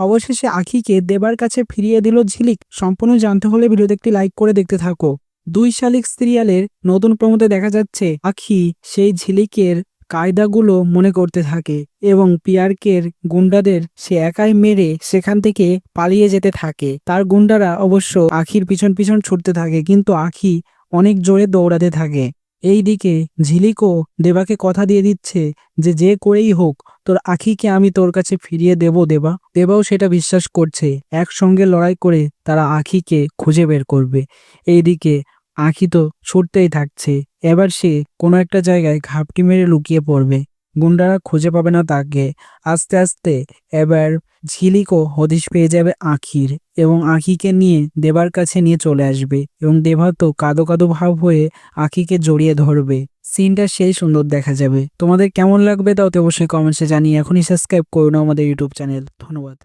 অবশেষে আখিকে দেবার কাছে ফিরিয়ে দিল ঝিলিক। সম্পূর্ণ জানতে হলে ভিডিওতে একটি লাইক করে দেখতে থাকো। দুই শালিক সিরিয়ালের নতুন প্রমোতে দেখা যাচ্ছে আখি সেই ঝিলিকের কায়দাগুলো মনে করতে থাকে এবং পিয়ারকের গুন্ডাদের সে একাই মেরে সেখান থেকে পালিয়ে যেতে থাকে। তার গুন্ডারা অবশ্য আখির পিছন পিছন ছুটতে থাকে, কিন্তু আখি অনেক জোরে দৌড়াতে থাকে। এইদিকে ঝিলিকও দেবাকে কথা দিয়ে দিচ্ছে যে যে করেই হোক তোর আখিকে আমি তোর কাছে ফিরিয়ে দেব দেবা। দেবাও সেটা বিশ্বাস করছে। একসঙ্গে লড়াই করে তারা আখিকে খুঁজে বের করবে। এইদিকে আখি তো ছুটতেই থাকছে। এবার সে কোনো একটা জায়গায় ঘাপটি মেরে লুকিয়ে পড়বে। গুন্ডারা খুঁজে পাবে না তাকে। আস্তে আস্তে এবার ঝিলিকও হদিশ পেয়ে যাবে আখির এবং আখিকে নিয়ে দেবার কাছে নিয়ে চলে আসবে এবং দেবা তো কাঁদো কাঁদো ভাব হয়ে আখিকে জড়িয়ে ধরবে। সিনটা সেই সুন্দর দেখা যাবে। তোমাদের কেমন লাগবে তাও তো অবশ্যই কমেন্টসে জানিয়ে এখনই সাবস্ক্রাইব করো না আমাদের ইউটিউব চ্যানেল। ধন্যবাদ।